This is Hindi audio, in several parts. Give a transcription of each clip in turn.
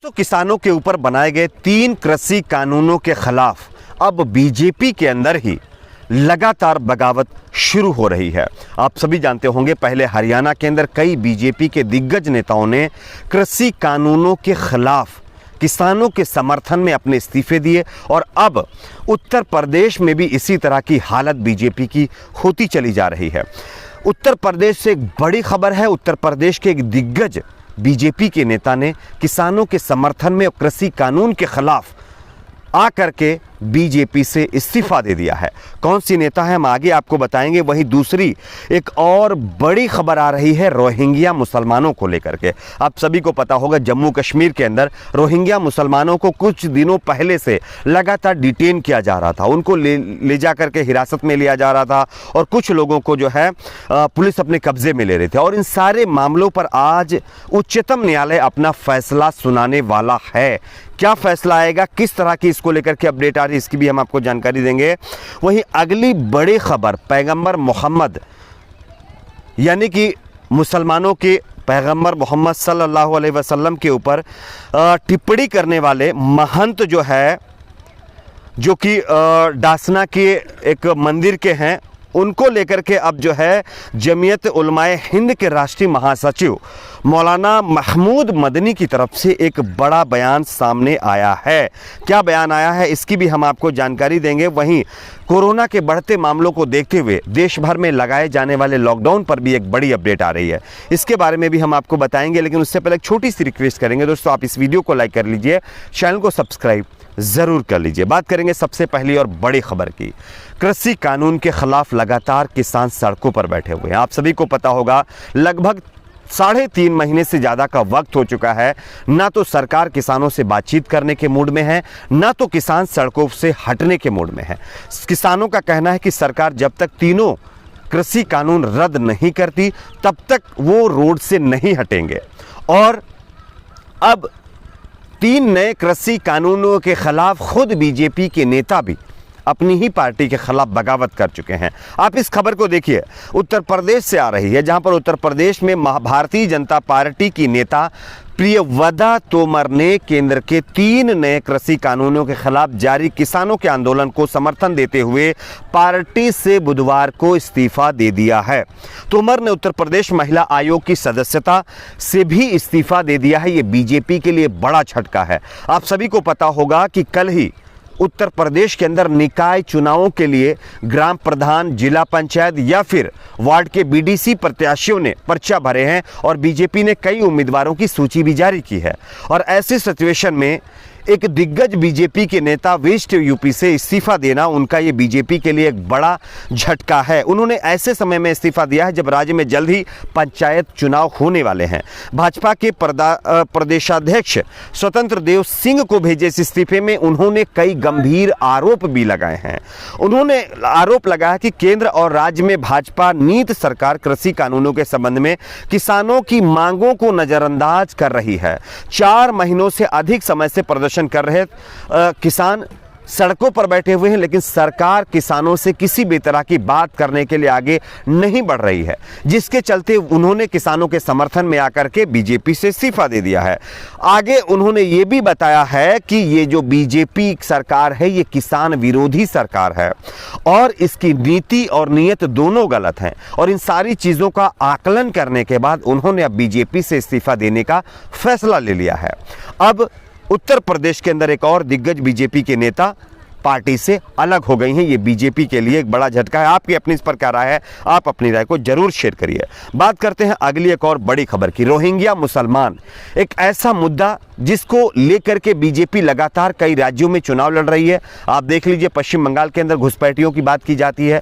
तो किसानों के ऊपर बनाए गए 3 कृषि कानूनों के खिलाफ अब बीजेपी के अंदर ही लगातार बगावत शुरू हो रही है। आप सभी जानते होंगे, पहले हरियाणा के अंदर कई बीजेपी के दिग्गज नेताओं ने कृषि कानूनों के खिलाफ किसानों के समर्थन में अपने इस्तीफे दिए और अब उत्तर प्रदेश में भी इसी तरह की हालत बीजेपी की होती चली जा रही है। उत्तर प्रदेश से एक बड़ी खबर है। उत्तर प्रदेश के एक दिग्गज बीजेपी के नेता ने किसानों के समर्थन में कृषि कानून के खिलाफ आकर के बीजेपी से इस्तीफा दे दिया है। कौन सी नेता है हम आगे आपको बताएंगे। वहीं दूसरी एक और बड़ी खबर आ रही है रोहिंग्या मुसलमानों को लेकर के। आप सभी को पता होगा, जम्मू कश्मीर के अंदर रोहिंग्या मुसलमानों को कुछ दिनों पहले से लगातार डिटेन किया जा रहा था। उनको ले जा करके हिरासत में लिया जा रहा था और कुछ लोगों को जो है पुलिस अपने कब्जे में ले रहे थे। और इन सारे मामलों पर आज उच्चतम न्यायालय अपना फैसला सुनाने वाला है। क्या फैसला आएगा, किस तरह की इसको लेकर के अपडेट आ रही है, इसकी भी हम आपको जानकारी देंगे। वहीं अगली बड़ी खबर, पैगंबर मोहम्मद यानी कि मुसलमानों के पैगंबर मोहम्मद सल्लल्लाहु अलैहि वसल्लम के ऊपर टिप्पणी करने वाले महंत जो है, जो कि डासना के एक मंदिर के हैं, उनको लेकर के अब जो है जमीयत उलमाए हिंद के राष्ट्रीय महासचिव मौलाना महमूद मदनी की तरफ से एक बड़ा बयान सामने आया है। क्या बयान आया है, इसकी भी हम आपको जानकारी देंगे। वहीं कोरोना के बढ़ते मामलों को देखते हुए देश भर में लगाए जाने वाले लॉकडाउन पर भी एक बड़ी अपडेट आ रही है, इसके बारे में भी हम आपको बताएंगे। लेकिन उससे पहले एक छोटी सी रिक्वेस्ट करेंगे दोस्तों, आप इस वीडियो को लाइक कर लीजिए, चैनल को सब्सक्राइब ज़रूर कर लीजिए। बात करेंगे सबसे पहली और बड़ी खबर की। कृषि कानून के खिलाफ लगातार किसान सड़कों पर बैठे हुए हैं। आप सभी को पता होगा, लगभग 3.5 महीने से ज़्यादा का वक्त हो चुका है। ना तो सरकार किसानों से बातचीत करने के मूड में है, ना तो किसान सड़कों से हटने के मूड में है। किसानों का कहना है कि सरकार जब तक तीनों कृषि कानून रद्द नहीं करती तब तक वो रोड से नहीं हटेंगे। और अब 3 नए कृषि कानूनों के खिलाफ खुद बीजेपी के नेता भी अपनी ही पार्टी के खिलाफ बगावत कर चुके हैं। आप इस खबर को देखिए, उत्तर प्रदेश से आ रही है, जहां पर उत्तर प्रदेश में भारतीय जनता पार्टी की नेता प्रियवदा तोमर ने केंद्र के 3 नए कृषि कानूनों के खिलाफ जारी किसानों के आंदोलन को समर्थन देते हुए पार्टी से बुधवार को इस्तीफा दे दिया है। तोमर ने उत्तर प्रदेश महिला आयोग की सदस्यता से भी इस्तीफा दे दिया है। ये बीजेपी के लिए बड़ा झटका है। आप सभी को पता होगा कि कल ही उत्तर प्रदेश के अंदर निकाय चुनावों के लिए ग्राम प्रधान, जिला पंचायत या फिर वार्ड के बीडीसी प्रत्याशियों ने पर्चा भरे हैं और बीजेपी ने कई उम्मीदवारों की सूची भी जारी की है। और ऐसे सिचुएशन में एक दिग्गज बीजेपी के नेता वेस्ट यूपी से इस्तीफा देना उनका ये बीजेपी के लिए एक बड़ा झटका है। उन्होंने ऐसे समय में इस्तीफा दिया है जब राज्य में जल्द ही पंचायत चुनाव होने वाले हैं। भाजपा के प्रदेशाध्यक्ष स्वतंत्र देव सिंह को भेजे इस इस्तीफे में उन्होंने कई गंभीर आरोप भी लगाए हैं। उन्होंने आरोप लगाया कि केंद्र और राज्य में भाजपा नीति सरकार कृषि कानूनों के संबंध में किसानों की मांगों को नजरअंदाज कर रही है। 4 महीनों से अधिक समय से प्रदर्शन कर रहे किसान सड़कों पर बैठे हुए हैं, लेकिन सरकार किसानों से किसी भी तरह की बात करने के लिए आगे नहीं बढ़ रही है, जिसके चलते उन्होंने किसानों के समर्थन में आकर के बीजेपी से इस्तीफा दे दिया है। आगे उन्होंने ये भी बताया है कि ये जो बीजेपी सरकार है ये किसान विरोधी सरकार है और इसकी नीति और नीयत दोनों गलत हैं। और इन सारी चीज़ों का आकलन करने के बाद उन्होंने अब बीजेपी से इस्तीफा देने का फैसला ले लिया है। अब उत्तर प्रदेश के अंदर एक और दिग्गज बीजेपी के नेता पार्टी से अलग हो गई हैं। ये बीजेपी के लिए एक बड़ा झटका है। आपकी अपनी इस पर क्या राय है, आप अपनी राय को जरूर शेयर करिए। बात करते हैं अगली एक और बड़ी खबर की। रोहिंग्या मुसलमान एक ऐसा मुद्दा जिसको लेकर के बीजेपी लगातार कई राज्यों में चुनाव लड़ रही है। आप देख लीजिए, पश्चिम बंगाल के अंदर घुसपैठियों की बात की जाती है।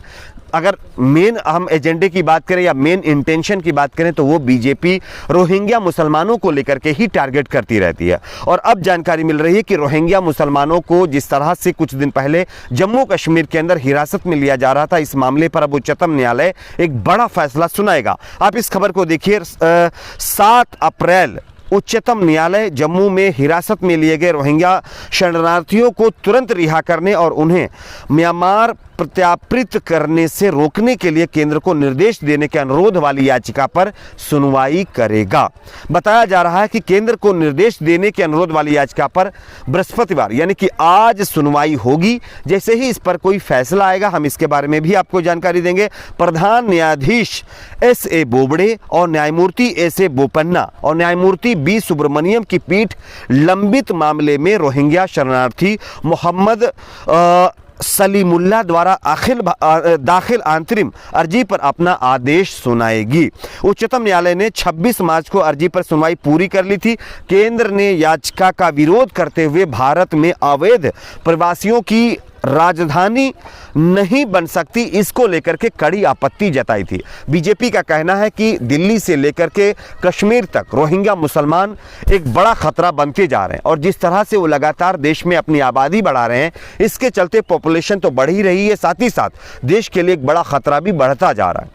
अगर मेन हम एजेंडे की बात करें या मेन इंटेंशन की बात करें तो वो बीजेपी रोहिंग्या मुसलमानों को लेकर के ही टारगेट करती रहती है। और अब जानकारी मिल रही है कि रोहिंग्या मुसलमानों को जिस तरह से कुछ दिन पहले जम्मू कश्मीर के अंदर हिरासत में लिया जा रहा था, इस मामले पर अब उच्चतम न्यायालय एक बड़ा फैसला सुनाएगा। आप इस खबर को देखिए। 7 अप्रैल उच्चतम न्यायालय जम्मू में हिरासत में लिए गए रोहिंग्या शरणार्थियों को तुरंत रिहा करने और उन्हें म्यांमार प्रत्यार्पित करने से रोकने के लिए केंद्र को निर्देश देने के अनुरोध वाली याचिका पर सुनवाई करेगा। बताया जा रहा है कि केंद्र को निर्देश देने के अनुरोध वाली याचिका पर बृहस्पतिवार यानी कि आज सुनवाई होगी। जैसे ही इस पर कोई फैसला आएगा हम इसके बारे में भी आपको जानकारी देंगे। प्रधान न्यायाधीश एस.ए. बोबड़े और न्यायमूर्ति एस.ए. बोपन्ना और न्यायमूर्ति बी. सुब्रमण्यम की पीठ लंबित मामले में रोहिंग्या शरणार्थी मोहम्मद सलीमुल्लाह द्वारा दाखिल अंतरिम अर्जी पर अपना आदेश सुनाएगी। उच्चतम न्यायालय ने 26 मार्च को अर्जी पर सुनवाई पूरी कर ली थी। केंद्र ने याचिका का विरोध करते हुए भारत में अवैध प्रवासियों की राजधानी नहीं बन सकती, इसको लेकर के कड़ी आपत्ति जताई थी। बीजेपी का कहना है कि दिल्ली से लेकर के कश्मीर तक रोहिंग्या मुसलमान एक बड़ा खतरा बनते जा रहे हैं और जिस तरह से वो लगातार देश में अपनी आबादी बढ़ा रहे हैं, इसके चलते पॉपुलेशन तो बढ़ ही रही है, साथ ही साथ देश के लिए एक बड़ा खतरा भी बढ़ता जा रहा है।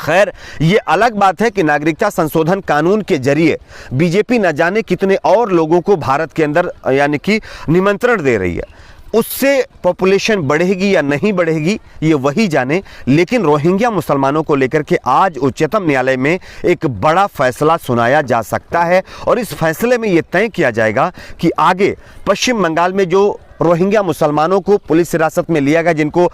खैर, ये अलग बात है कि नागरिकता संशोधन कानून के जरिए बीजेपी न जाने कितने और लोगों को भारत के अंदर यानी कि निमंत्रण दे रही है। उससे पॉपुलेशन बढ़ेगी या नहीं बढ़ेगी ये वही जाने, लेकिन रोहिंग्या मुसलमानों को लेकर के आज उच्चतम न्यायालय में एक बड़ा फैसला सुनाया जा सकता है और इस फैसले में ये तय किया जाएगा कि आगे पश्चिम बंगाल में जो रोहिंग्या मुसलमानों को पुलिस हिरासत में लिया गया, जिनको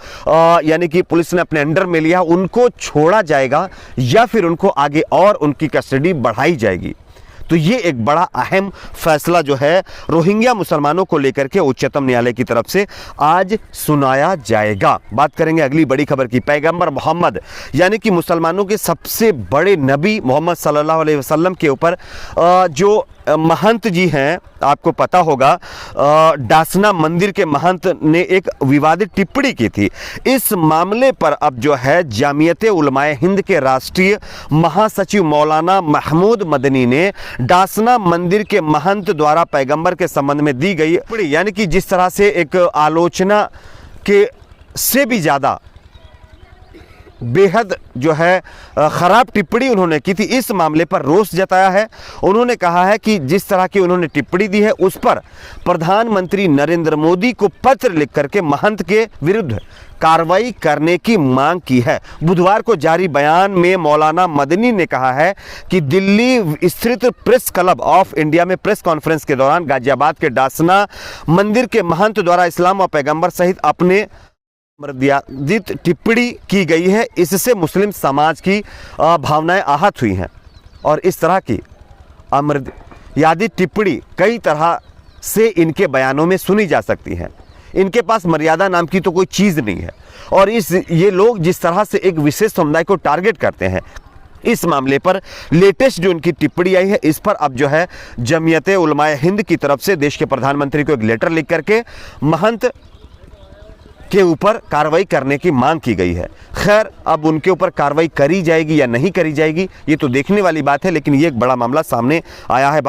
यानी कि पुलिस ने अपने अंडर में लिया, उनको छोड़ा जाएगा या फिर उनको आगे और उनकी कस्टडी बढ़ाई जाएगी। तो ये एक बड़ा अहम फैसला जो है रोहिंग्या मुसलमानों को लेकर के उच्चतम न्यायालय की तरफ से आज सुनाया जाएगा। बात करेंगे अगली बड़ी खबर की। पैगंबर मोहम्मद यानी कि मुसलमानों के सबसे बड़े नबी मोहम्मद सल्लल्लाहु अलैहि वसल्लम के ऊपर जो महंत जी हैं, आपको पता होगा डासना मंदिर के महंत ने एक विवादित टिप्पणी की थी। इस मामले पर अब जो है जामियत उलमाए हिंद के राष्ट्रीय महासचिव मौलाना महमूद मदनी ने डासना मंदिर के महंत द्वारा पैगंबर के संबंध में दी गई टिप्पणी यानी कि जिस तरह से एक आलोचना के से भी ज़्यादा बेहद जो है ख़राब टिप्पणी उन्होंने की थी, इस मामले पर रोष जताया है। उन्होंने कहा है कि जिस तरह की उन्होंने टिप्पणी दी है उस पर प्रधानमंत्री नरेंद्र मोदी को पत्र लिख करके महंत के विरुद्ध कार्रवाई करने की मांग की है। बुधवार को जारी बयान में मौलाना मदनी ने कहा है कि दिल्ली स्थित प्रेस क्लब ऑफ इंडिया में प्रेस कॉन्फ्रेंस के दौरान गाजियाबाद के डासना मंदिर के महंत द्वारा इस्लाम और पैगंबर सहित अपने मर्यादित टिप्पणी की गई है। इससे मुस्लिम समाज की भावनाएं आहत हुई हैं और इस तरह की अमर्यादित टिप्पणी कई तरह से इनके बयानों में सुनी जा सकती है। इनके पास मर्यादा नाम की तो कोई चीज़ नहीं है और ये लोग जिस तरह से एक विशेष समुदाय को टारगेट करते हैं, इस मामले पर लेटेस्ट जो इनकी टिप्पणी आई है इस पर अब जो है जमियत उलमाए हिंद की तरफ से देश के प्रधानमंत्री को एक लेटर लिख करके महंत के ऊपर कार्रवाई करने की मांग की गई है। खैर, अब उनके ऊपर कार्रवाई करी जाएगी या नहीं करी जाएगी ये तो देखने वाली बात है, लेकिन ये एक बड़ा मामला सामने आया है।